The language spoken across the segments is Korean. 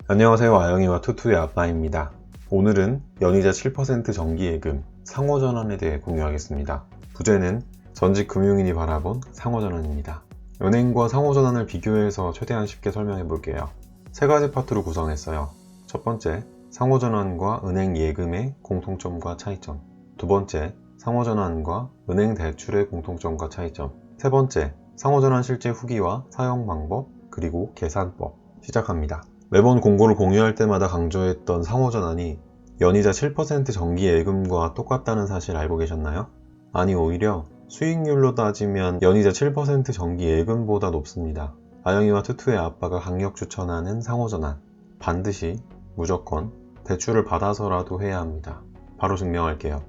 안녕하세요. 아영이와 투투의 아빠입니다. 오늘은 연이자 7% 정기예금 상호전환에 대해 공유하겠습니다. 부제는 전직 금융인이 바라본 상호전환입니다. 은행과 상호전환을 비교해서 최대한 쉽게 설명해 볼게요. 세 가지 파트로 구성했어요. 첫 번째, 상호전환과 은행 예금의 공통점과 차이점. 두 번째, 상호전환과 은행 대출의 공통점과 차이점. 세 번째, 상호전환 실제 후기와 사용 방법, 그리고 계산법. 시작합니다. 매번 공고를 공유할 때마다 강조했던 상호전환이 연이자 7% 정기예금과 똑같다는 사실 알고 계셨나요? 아니, 오히려 수익률로 따지면 연이자 7% 정기예금보다 높습니다. 아영이와 투투의 아빠가 강력 추천하는 상호전환. 반드시, 무조건 대출을 받아서라도 해야 합니다. 바로 증명할게요.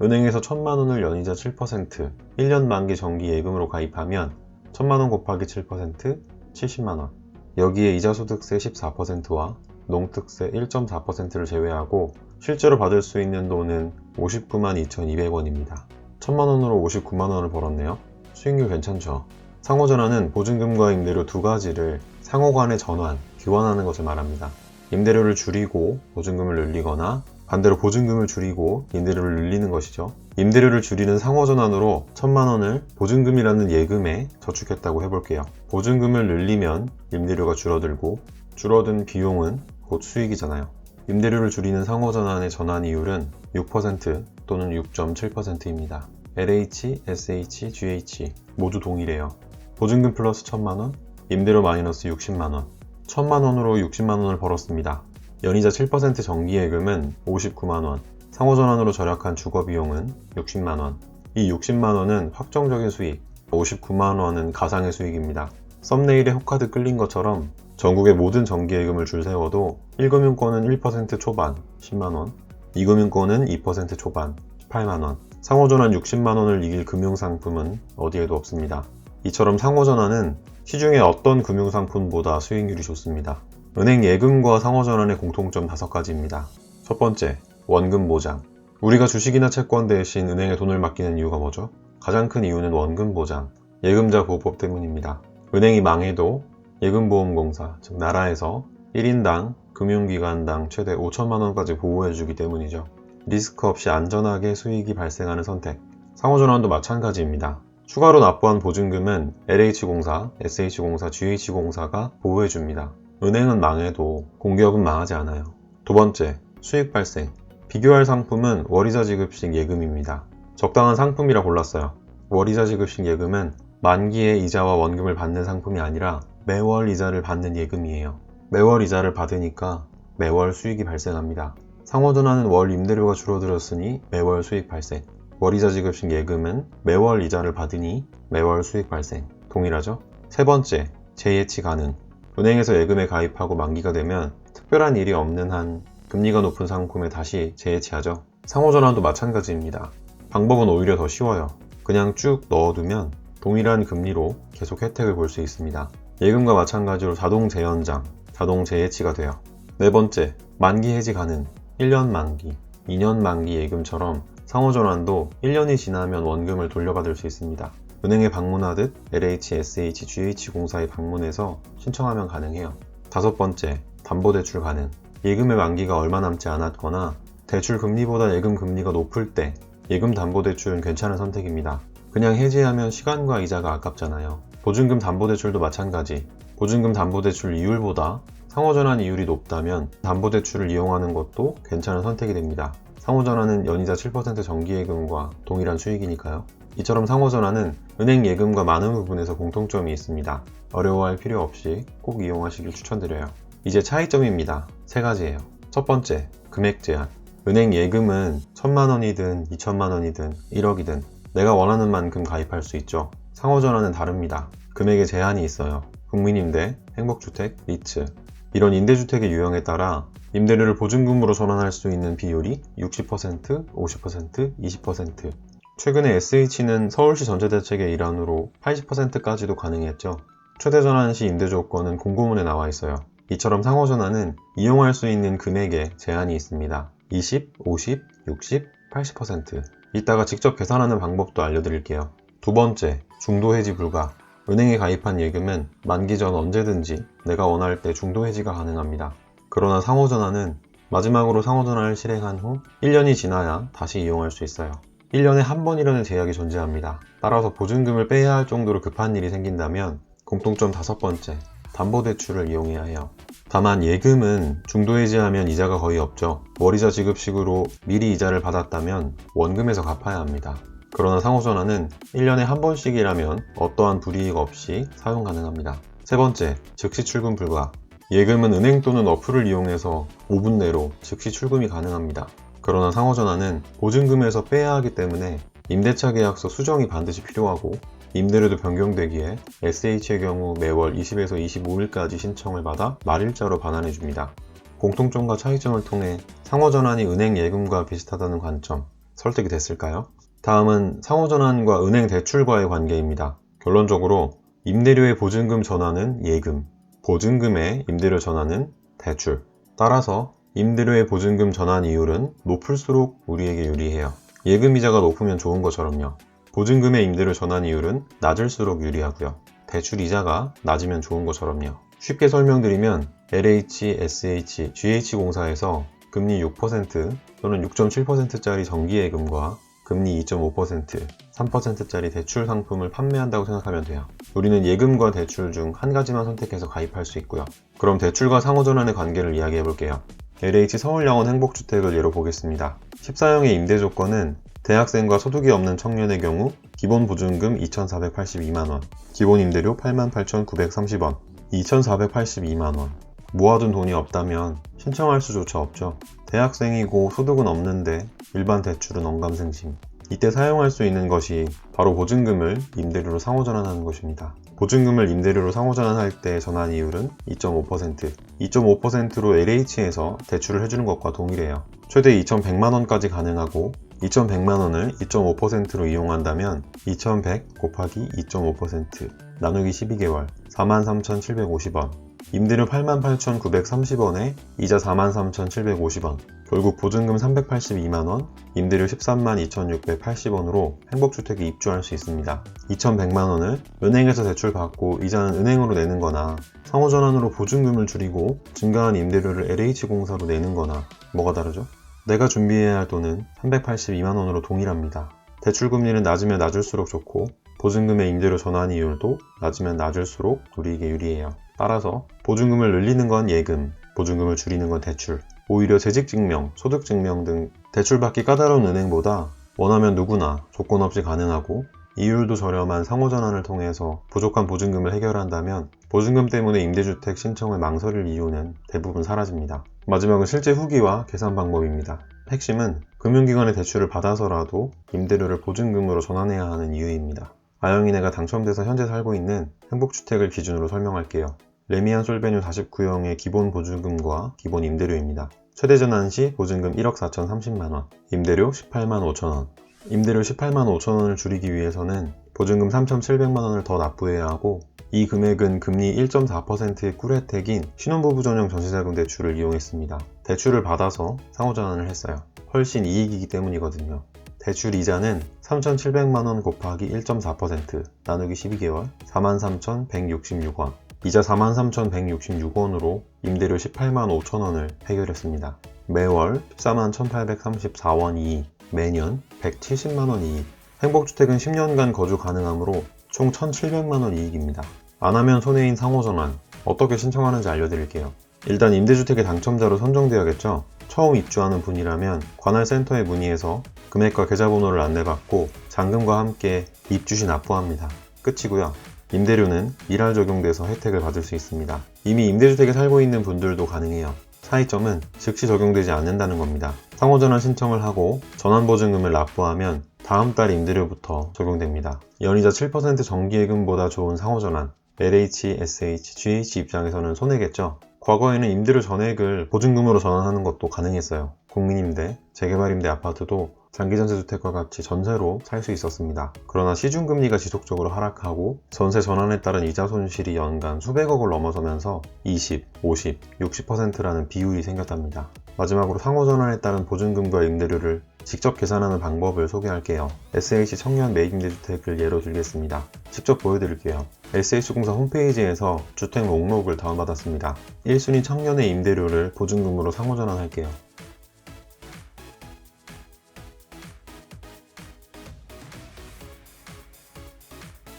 은행에서 1000만원을 연이자 7%, 1년 만기 정기예금으로 가입하면 1000만원 곱하기 7%, 70만원. 여기에 이자소득세 14%와 농특세 1.4%를 제외하고 실제로 받을 수 있는 돈은 59만 2,200원입니다. 1000만원으로 59만원을 벌었네요. 수익률 괜찮죠? 상호전환은 보증금과 임대료 두 가지를 상호 간의 전환, 교환하는 것을 말합니다. 임대료를 줄이고 보증금을 늘리거나 반대로 보증금을 줄이고 임대료를 늘리는 것이죠. 임대료를 줄이는 상호전환으로 1000만원을 보증금이라는 예금에 저축했다고 해볼게요. 보증금을 늘리면 임대료가 줄어들고 줄어든 비용은 곧 수익이잖아요. 임대료를 줄이는 상호전환의 전환 이율은 6% 또는 6.7%입니다. LH, SH, GH 모두 동일해요. 보증금 플러스 1000만원, 임대료 마이너스 60만원. 1000만원으로 60만원을 벌었습니다. 연이자 7% 정기예금은 59만원, 상호전환으로 절약한 주거비용은 60만원. 이 60만원은 확정적인 수익, 59만원은 가상의 수익입니다. 썸네일에 헛카드 끌린 것처럼 전국의 모든 정기예금을 줄 세워도 1금융권은 1% 초반, 10만원, 2금융권은 2% 초반, 18만원. 상호전환 60만원을 이길 금융상품은 어디에도 없습니다. 이처럼 상호전환은 시중의 어떤 금융상품보다 수익률이 좋습니다. 은행 예금과 상호전환의 공통점 5가지입니다. 첫 번째, 원금 보장. 우리가 주식이나 채권 대신 은행에 돈을 맡기는 이유가 뭐죠? 가장 큰 이유는 원금 보장, 예금자 보호법 때문입니다. 은행이 망해도 예금보험공사, 즉 나라에서 1인당 금융기관당 최대 5천만원까지 보호해주기 때문이죠. 리스크 없이 안전하게 수익이 발생하는 선택. 상호전환도 마찬가지입니다. 추가로 납부한 보증금은 LH공사, SH공사, GH공사가 보호해줍니다. 은행은 망해도 공기업은 망하지 않아요. 두 번째, 수익 발생. 비교할 상품은 월이자 지급식 예금입니다. 적당한 상품이라 골랐어요. 월이자 지급식 예금은 만기에 이자와 원금을 받는 상품이 아니라 매월 이자를 받는 예금이에요. 매월 이자를 받으니까 매월 수익이 발생합니다. 상호전환은 월 임대료가 줄어들었으니 매월 수익 발생. 월이자 지급식 예금은 매월 이자를 받으니 매월 수익 발생. 동일하죠? 세 번째, 재예치 가능. 은행에서 예금에 가입하고 만기가 되면 특별한 일이 없는 한 금리가 높은 상품에 다시 재예치하죠. 상호전환도 마찬가지입니다. 방법은 오히려 더 쉬워요. 그냥 쭉 넣어두면 동일한 금리로 계속 혜택을 볼 수 있습니다. 예금과 마찬가지로 자동 재연장, 자동 재예치가 돼요. 네 번째, 만기 해지 가능. 1년 만기, 2년 만기 예금처럼 상호전환도 1년이 지나면 원금을 돌려받을 수 있습니다. 은행에 방문하듯 LH, SH, GH공사에 방문해서 신청하면 가능해요. 다섯 번째, 담보대출 가능. 예금의 만기가 얼마 남지 않았거나 대출 금리보다 예금 금리가 높을 때 예금 담보대출은 괜찮은 선택입니다. 그냥 해지하면 시간과 이자가 아깝잖아요. 보증금 담보대출도 마찬가지. 보증금 담보대출 이율보다 상호전환 이율이 높다면 담보대출을 이용하는 것도 괜찮은 선택이 됩니다. 상호전환은 연이자 7% 정기예금과 동일한 수익이니까요. 이처럼 상호전환은 은행 예금과 많은 부분에서 공통점이 있습니다. 어려워할 필요 없이 꼭 이용하시길 추천드려요. 이제 차이점입니다. 세 가지예요. 첫 번째, 금액 제한. 은행 예금은 1000만원이든 2000만원이든 1억이든 내가 원하는 만큼 가입할 수 있죠. 상호전환은 다릅니다. 금액에 제한이 있어요. 국민임대, 행복주택, 리츠. 이런 임대주택의 유형에 따라 임대료를 보증금으로 전환할 수 있는 비율이 60%, 50%, 20%. 최근에 SH는 서울시 전세대책의 일환으로 80%까지도 가능했죠. 최대 전환 시 임대 조건은 공고문에 나와 있어요. 이처럼 상호전환은 이용할 수 있는 금액에 제한이 있습니다. 20, 50, 60, 80%. 이따가 직접 계산하는 방법도 알려드릴게요. 두 번째, 중도 해지 불가. 은행에 가입한 예금은 만기 전 언제든지 내가 원할 때 중도 해지가 가능합니다. 그러나 상호전환은 마지막으로 상호전환을 실행한 후 1년이 지나야 다시 이용할 수 있어요. 1년에 한 번이라는 제약이 존재합니다. 따라서 보증금을 빼야 할 정도로 급한 일이 생긴다면 공통점 5번째, 담보대출을 이용해야 해요. 다만 예금은 중도해지하면 이자가 거의 없죠. 월이자 지급식으로 미리 이자를 받았다면 원금에서 갚아야 합니다. 그러나 상호전환은 1년에 한 번씩이라면 어떠한 불이익 없이 사용 가능합니다. 세 번째, 즉시 출금 불가. 예금은 은행 또는 어플을 이용해서 5분 내로 즉시 출금이 가능합니다. 그러나 상호전환은 보증금에서 빼야 하기 때문에 임대차 계약서 수정이 반드시 필요하고 임대료도 변경되기에 SH의 경우 매월 20에서 25일까지 신청을 받아 말일자로 반환해줍니다. 공통점과 차이점을 통해 상호전환이 은행 예금과 비슷하다는 관점, 설득이 됐을까요? 다음은 상호전환과 은행 대출과의 관계입니다. 결론적으로 임대료의 보증금 전환은 예금, 보증금의 임대료 전환은 대출. 따라서 임대료의 보증금 전환 이율은 높을수록 우리에게 유리해요. 예금 이자가 높으면 좋은 것처럼요. 보증금의 임대료 전환 이율은 낮을수록 유리하고요. 대출 이자가 낮으면 좋은 것처럼요. 쉽게 설명드리면 LH, SH, GH공사에서 금리 6% 또는 6.7%짜리 정기예금과 금리 2.5%, 3%짜리 대출 상품을 판매한다고 생각하면 돼요. 우리는 예금과 대출 중 한 가지만 선택해서 가입할 수 있고요. 그럼 대출과 상호전환의 관계를 이야기해 볼게요. LH 서울양원 행복주택을 예로 보겠습니다. 14형의 임대 조건은 대학생과 소득이 없는 청년의 경우 기본 보증금 2,482만원, 기본 임대료 88,930원, 2,482만원. 모아둔 돈이 없다면 신청할 수조차 없죠. 대학생이고 소득은 없는데 일반 대출은 언감생심. 이때 사용할 수 있는 것이 바로 보증금을 임대료로 상호전환하는 것입니다. 보증금을 임대료로 상호전환할 때 전환 이율은 2.5%, 2.5%로 LH에서 대출을 해주는 것과 동일해요. 최대 2,100만원까지 가능하고 2,100만원을 2.5%로 이용한다면 2,100 곱하기 2.5% 나누기 12개월 43,750원, 임대료 88,930원에 이자 43,750원, 결국 보증금 382만원, 임대료 132,680원으로 행복주택에 입주할 수 있습니다. 2,100만원을 은행에서 대출받고 이자는 은행으로 내는 거나 상호전환으로 보증금을 줄이고 증가한 임대료를 LH공사로 내는 거나 뭐가 다르죠? 내가 준비해야 할 돈은 382만원으로 동일합니다. 대출금리는 낮으면 낮을수록 좋고 보증금의 임대료 전환 이율도 낮으면 낮을수록 우리에게 유리해요. 따라서 보증금을 늘리는 건 예금, 보증금을 줄이는 건 대출. 오히려 재직증명, 소득증명 등 대출받기 까다로운 은행보다 원하면 누구나 조건 없이 가능하고 이율도 저렴한 상호전환을 통해서 부족한 보증금을 해결한다면 보증금 때문에 임대주택 신청을 망설일 이유는 대부분 사라집니다. 마지막은 실제 후기와 계산 방법입니다. 핵심은 금융기관의 대출을 받아서라도 임대료를 보증금으로 전환해야 하는 이유입니다. 아영이네가 당첨돼서 현재 살고 있는 행복주택을 기준으로 설명할게요. 레미안 솔베뉴 49형의 기본 보증금과 기본 임대료입니다. 최대 전환 시 보증금 1억 4,030만원, 임대료 18만 5천원. 임대료 18만 5천원을 줄이기 위해서는 보증금 3,700만원을 더 납부해야 하고 이 금액은 금리 1.4%의 꿀혜택인 신혼부부 전용 전세자금 대출을 이용했습니다. 대출을 받아서 상호전환을 했어요. 훨씬 이익이기 때문이거든요. 대출 이자는 3,700만원 곱하기 1.4% 나누기 12개월 43,166원, 이자 43,166원으로 임대료 18만 5천원을 해결했습니다. 매월 14,834원이 매년 170만원 이익. 행복주택은 10년간 거주 가능하므로 총 1,700만원 이익입니다. 안하면 손해인 상호전환, 어떻게 신청하는지 알려드릴게요. 일단 임대주택의 당첨자로 선정되어야겠죠. 처음 입주하는 분이라면 관할센터에 문의해서 금액과 계좌번호를 안내받고 잔금과 함께 입주시 납부합니다. 끝이고요. 임대료는 일할 적용돼서 혜택을 받을 수 있습니다. 이미 임대주택에 살고 있는 분들도 가능해요. 차이점은 즉시 적용되지 않는다는 겁니다. 상호전환 신청을 하고 전환보증금을 납부하면 다음 달 임대료부터 적용됩니다. 연이자 7% 정기예금보다 좋은 상호전환, LH, SH, GH 입장에서는 손해겠죠. 과거에는 임대료 전액을 보증금으로 전환하는 것도 가능했어요. 국민임대, 재개발임대 아파트도 장기전세주택과 같이 전세로 살 수 있었습니다. 그러나 시중금리가 지속적으로 하락하고 전세 전환에 따른 이자 손실이 연간 수백억을 넘어서면서 20, 50, 60%라는 비율이 생겼답니다. 마지막으로 상호전환에 따른 보증금과 임대료를 직접 계산하는 방법을 소개할게요. SH 청년 매입임대주택을 예로 들겠습니다. 직접 보여드릴게요. SH공사 홈페이지에서 주택 목록을 다운받았습니다. 1순위 청년의 임대료를 보증금으로 상호전환할게요.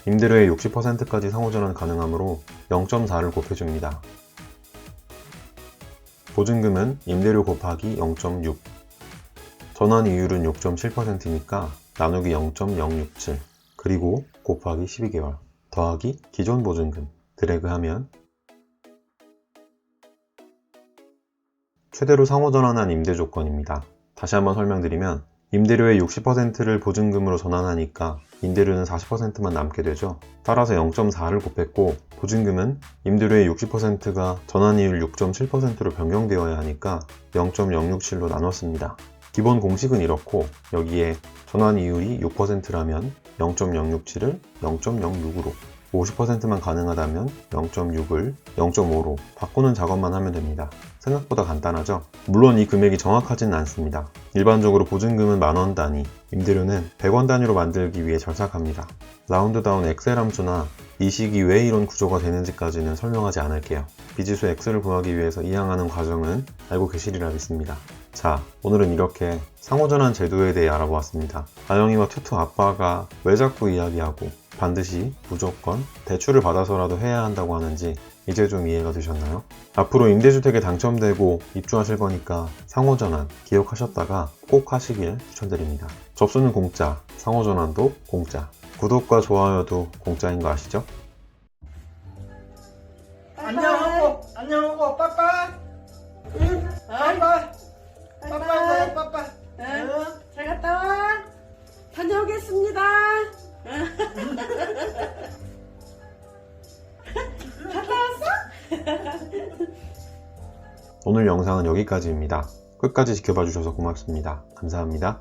임대료의 60%까지 상호전환 가능하므로 0.4를 곱해줍니다. 보증금은 임대료 곱하기 0.6, 전환 이율은 6.7%니까 나누기 0.067, 그리고 곱하기 12개월, 더하기 기존 보증금, 드래그하면 최대로 상호전환한 임대 조건입니다. 다시 한번 설명드리면 임대료의 60%를 보증금으로 전환하니까 임대료는 40%만 남게 되죠. 따라서 0.4를 곱했고 보증금은 임대료의 60%가 전환이율 6.7%로 변경되어야 하니까 0.067로 나눴습니다. 기본 공식은 이렇고 여기에 전환이율이 6%라면 0.067을 0.06으로 50%만 가능하다면 0.6을 0.5로 바꾸는 작업만 하면 됩니다. 생각보다 간단하죠? 물론 이 금액이 정확하지는 않습니다. 일반적으로 보증금은 만원 단위, 임대료는 100원 단위로 만들기 위해 절삭합니다. 라운드다운 엑셀 함수나 이 시기 왜 이런 구조가 되는지까지는 설명하지 않을게요. 비지수 x를 구하기 위해서 이항하는 과정은 알고 계시리라 믿습니다. 자, 오늘은 이렇게 상호전환 제도에 대해 알아보았습니다. 아영이와 투투 아빠가 왜 자꾸 이야기하고 반드시 무조건 대출을 받아서라도 해야 한다고 하는지 이제 좀 이해가 되셨나요? 앞으로 임대주택에 당첨되고 입주하실 거니까 상호전환 기억하셨다가 꼭 하시길 추천드립니다. 접수는 공짜, 상호전환도 공짜, 구독과 좋아요도 공짜인 거 아시죠? 안녕하고 안녕하고 빠빠. 응. 빠빠. 빠빠 빠빠. 응. 잘 갔다 와. 다녀오겠습니다. 갔다 왔어? 오늘 영상은 여기까지입니다. 끝까지 지켜봐 주셔서 고맙습니다. 감사합니다.